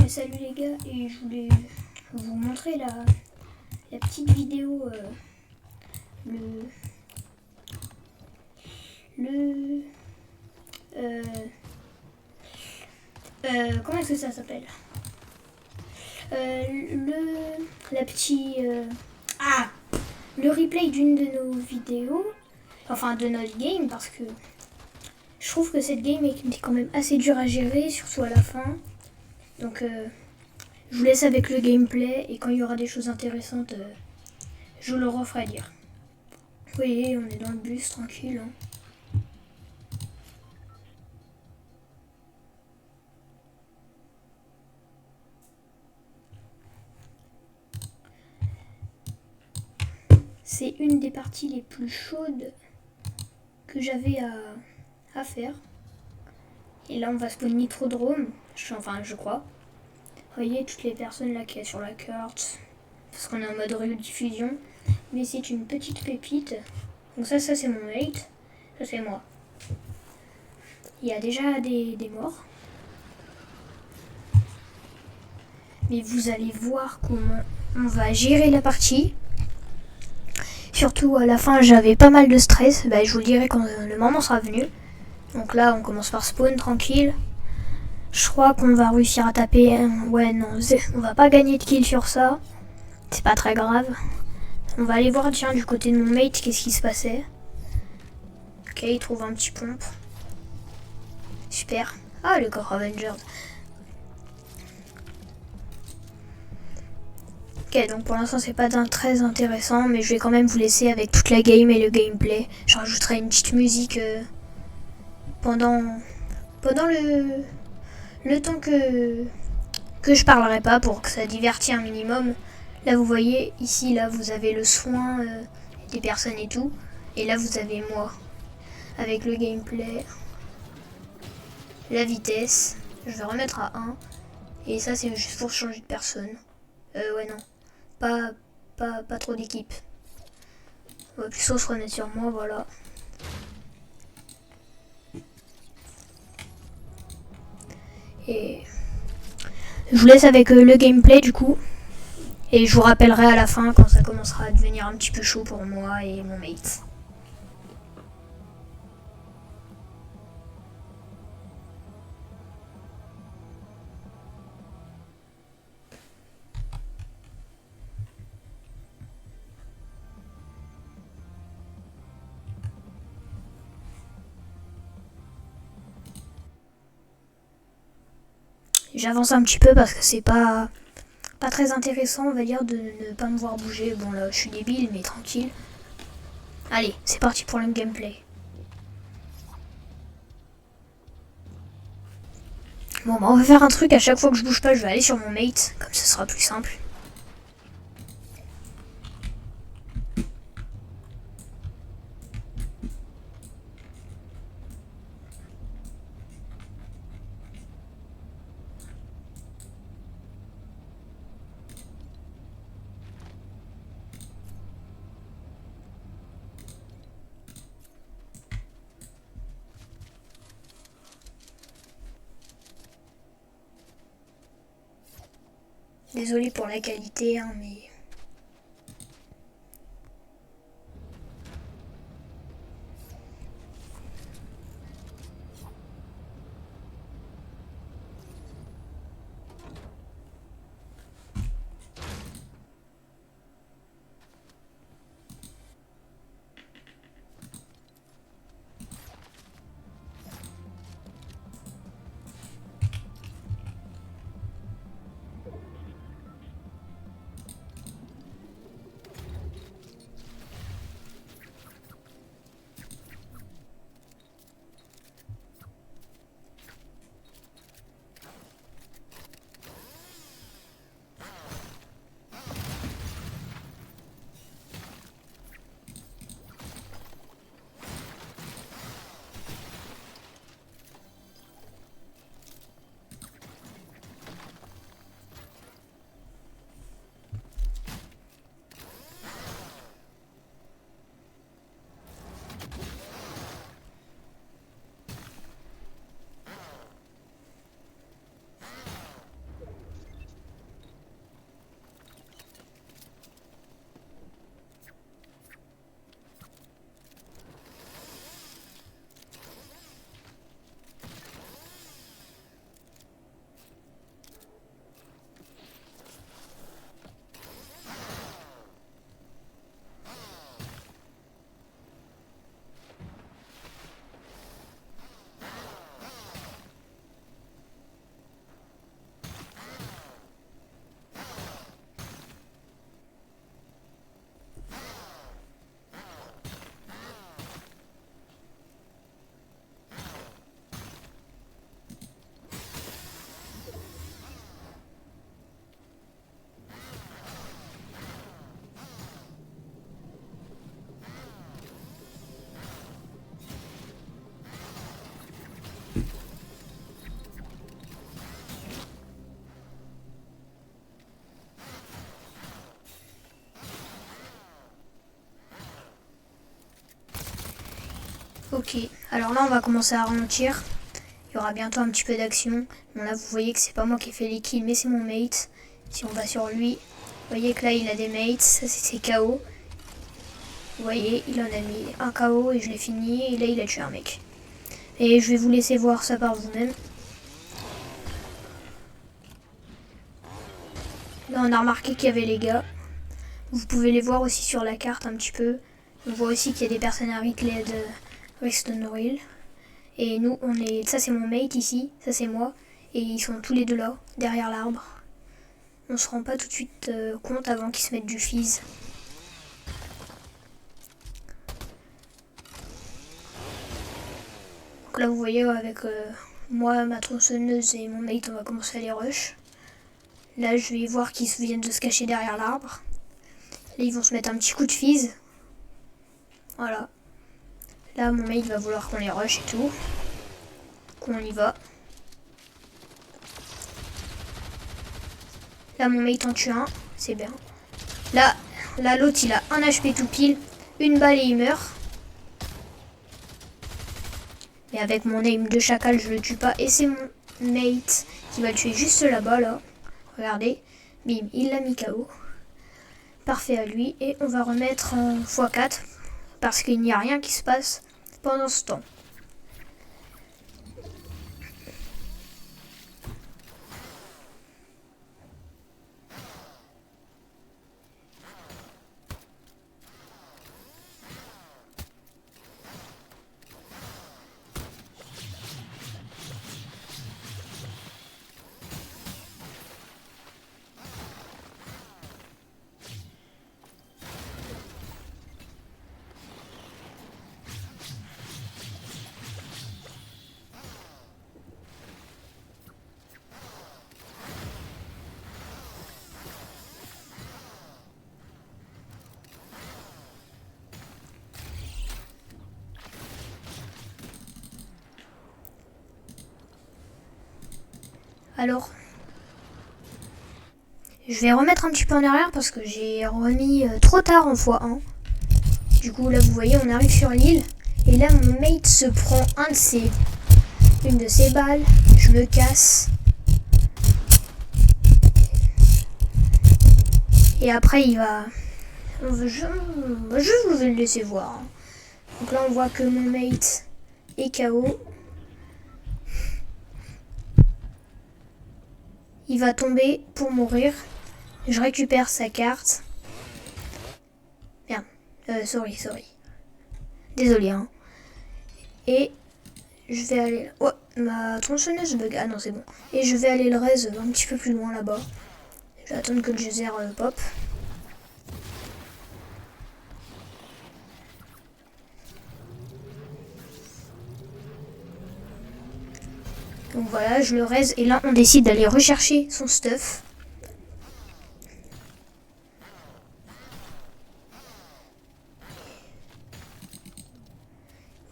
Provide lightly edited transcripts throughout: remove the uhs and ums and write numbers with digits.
Salut les gars, et je voulais vous montrer la petite vidéo, le, le, comment est-ce que ça s'appelle, la petite, le replay d'une de nos vidéos, enfin de notre game, parce que je trouve que cette game est quand même assez dure à gérer, surtout à la fin. Donc je vous laisse avec le gameplay, et quand il y aura des choses intéressantes, je vous le referai dire. Vous voyez, on est dans le bus, tranquille. Hein. C'est une des parties les plus chaudes que j'avais à faire. Et là, on va spawn Nitrodrome, je crois. Vous voyez, toutes les personnes là qui sont sur la carte, parce qu'on est en mode rediffusion. Mais c'est une petite pépite. Donc ça c'est mon mate. Ça, c'est moi. Il y a déjà des morts. Mais vous allez voir comment on va gérer la partie. Surtout à la fin, j'avais pas mal de stress. Je vous le dirai quand le moment sera venu. Donc là, on commence par spawn tranquille. Je crois qu'on va réussir à taper. Ouais, non, on va pas gagner de kill sur ça. C'est pas très grave. On va aller voir, tiens, du côté de mon mate, qu'est-ce qui se passait. Ok, il trouve un petit pompe. Super. Ah, le Core Avengers. Ok, donc pour l'instant c'est pas très intéressant, mais je vais quand même vous laisser avec toute la game et le gameplay. Je rajouterai une petite musique pendant le temps que je parlerai pas, pour que ça divertit un minimum. Là vous voyez, ici là vous avez le soin des personnes et tout, et là vous avez moi avec le gameplay, la vitesse. Je vais remettre à 1, et ça c'est juste pour changer de personne. Ouais, non, pas trop d'équipe. On va plutôt se remettre sur moi, voilà. Et je vous laisse avec le gameplay du coup. Et je vous rappellerai à la fin quand ça commencera à devenir un petit peu chaud pour moi et mon mate. J'avance un petit peu parce que c'est pas très intéressant, on va dire, de ne pas me voir bouger. Bon là, je suis débile, mais tranquille. Allez, c'est parti pour le gameplay. Bon, on va faire un truc, à chaque fois que je bouge pas, je vais aller sur mon mate, comme ça sera plus simple. Désolé pour la qualité, hein, mais... Ok, alors là on va commencer à ralentir. Il y aura bientôt un petit peu d'action. Bon là vous voyez que c'est pas moi qui ai fait les kills mais c'est mon mate. Si on va sur lui, vous voyez que là il a des mates, ça c'est ses KO. Vous voyez, il en a mis un KO et je l'ai fini et là il a tué un mec. Et je vais vous laisser voir ça par vous-même. Là on a remarqué qu'il y avait les gars. Vous pouvez les voir aussi sur la carte un petit peu. On voit aussi qu'il y a des personnes à Rexton Hill. Et nous, on est. Ça, c'est mon mate ici. Ça, c'est moi. Et ils sont tous les deux là, derrière l'arbre. On se rend pas tout de suite compte avant qu'ils se mettent du fizz. Donc là, vous voyez, avec moi, ma tronçonneuse et mon mate, on va commencer à les rush. Là, je vais voir qu'ils viennent de se cacher derrière l'arbre. Là, ils vont se mettre un petit coup de fizz. Voilà. Là, mon mate va vouloir qu'on les rush et tout. Qu'on y va. Là, mon mate en tue un. C'est bien. Là, l'autre, il a un HP tout pile. Une balle et il meurt. Mais avec mon aim de chacal, je le tue pas. Et c'est mon mate qui va le tuer juste là-bas, là. Regardez. Bim, il l'a mis KO. Parfait à lui. Et on va remettre en x4. Parce qu'il n'y a rien qui se passe pendant ce temps. Alors, je vais remettre un petit peu en arrière parce que j'ai remis trop tard en x1. Du coup, là, vous voyez, on arrive sur l'île. Et là, mon mate se prend une de ses balles. Je me casse. Et après, il va... Je vais le laisser voir. Donc là, on voit que mon mate est KO. Il va tomber pour mourir. Je récupère sa carte. Merde. Sorry. Désolé, hein. Et je vais aller... Oh, ma tronçonneuse bug. Ah non, c'est bon. Et je vais aller le raise un petit peu plus loin là-bas. Je vais attendre que le geyser pop. Donc voilà, je le raise. Et là, on décide d'aller rechercher son stuff.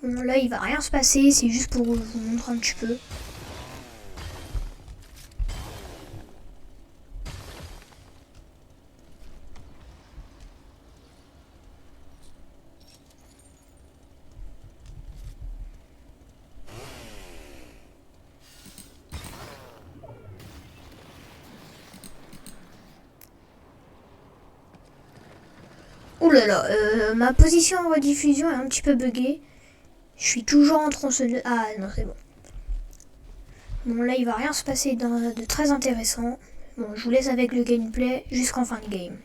Bon, là, il va rien se passer. C'est juste pour vous montrer un petit peu. Ouh là là, ma position en rediffusion est un petit peu buggée. Je suis toujours en tronçonneuse. Ah non, c'est bon. Bon, là, il va rien se passer de très intéressant. Bon, je vous laisse avec le gameplay jusqu'en fin de game.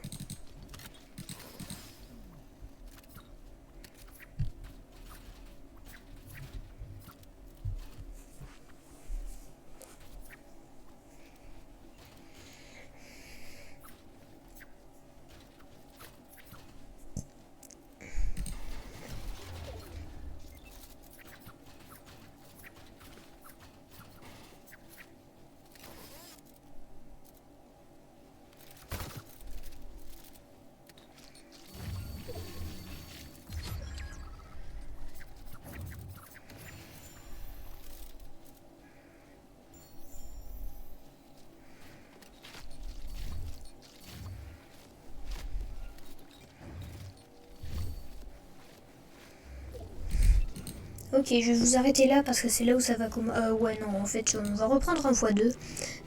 Ok, je vais vous arrêter là parce que c'est là où ça va ouais, non, en fait, on va reprendre un x2.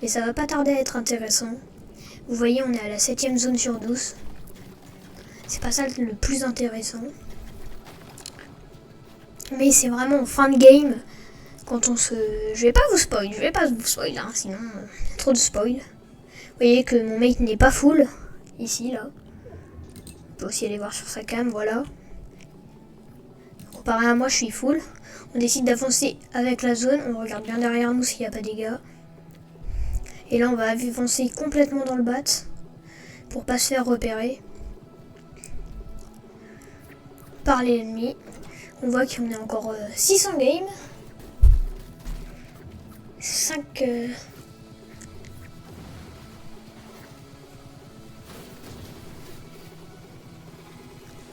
Mais ça va pas tarder à être intéressant. Vous voyez, on est à la 7ème zone sur 12. C'est pas ça le plus intéressant. Mais c'est vraiment en fin de game. Quand on se... Je vais pas vous spoil, hein, sinon trop de spoil. Vous voyez que mon mate n'est pas full. Ici, là. On peut aussi aller voir sur sa cam, voilà. Comparé à moi, je suis full. On décide d'avancer avec la zone. On regarde bien derrière nous s'il n'y a pas de dégâts. Et là, on va avancer complètement dans le bat. Pour pas se faire repérer. Par l'ennemi. On voit qu'on est encore 600 games. 5...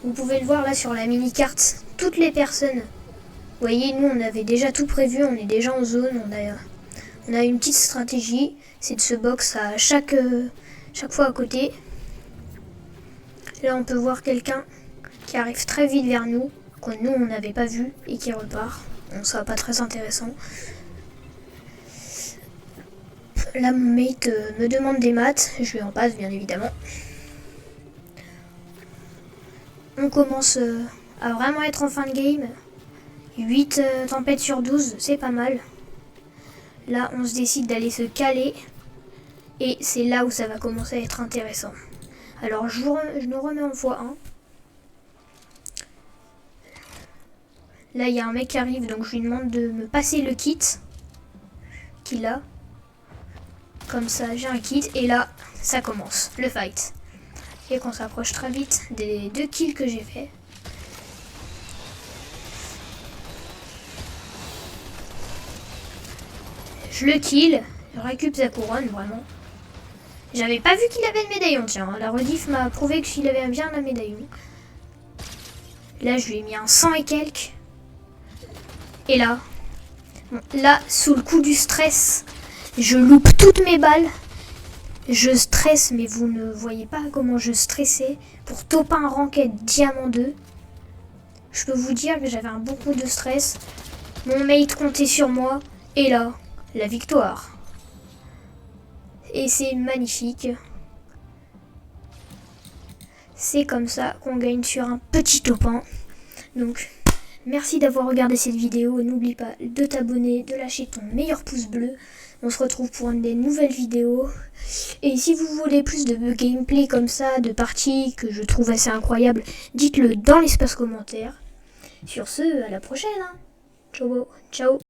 Vous pouvez le voir là sur la mini-carte. Toutes les personnes. Vous voyez, nous on avait déjà tout prévu. On est déjà en zone. On a une petite stratégie. C'est de se box à chaque fois à côté. Là on peut voir quelqu'un qui arrive très vite vers nous. Que nous on n'avait pas vu. Et qui repart. Bon, ça va pas très intéressant. Là mon mate me demande des maths. Je lui en passe bien évidemment. On commence à vraiment être en fin de game. 8 tempêtes sur 12, c'est pas mal. Là, on se décide d'aller se caler. Et c'est là où ça va commencer à être intéressant. Alors, je nous remets en x1. Là, il y a un mec qui arrive, donc je lui demande de me passer le kit qu'il a. Comme ça, j'ai un kit. Et là, ça commence, le fight. Et qu'on s'approche très vite des 2 kills que j'ai fait. Je le kill, je récupère sa couronne, vraiment. J'avais pas vu qu'il avait le médaillon, tiens. La rediff m'a prouvé qu'il avait bien le médaillon. Là, je lui ai mis un 100 et quelques. Et là, bon, là, sous le coup du stress, je loupe toutes mes balles. Je stresse, mais vous ne voyez pas comment je stressais pour top 1 ranked diamant 2. Je peux vous dire que j'avais un bon coup de stress. Mon mate comptait sur moi. Et là, la victoire. Et c'est magnifique. C'est comme ça qu'on gagne sur un petit top 1. Donc, merci d'avoir regardé cette vidéo. N'oublie pas de t'abonner, de lâcher ton meilleur pouce bleu. On se retrouve pour une des nouvelles vidéos. Et si vous voulez plus de gameplay comme ça, de parties que je trouve assez incroyables, dites-le dans l'espace commentaire. Sur ce, à la prochaine. Ciao, ciao.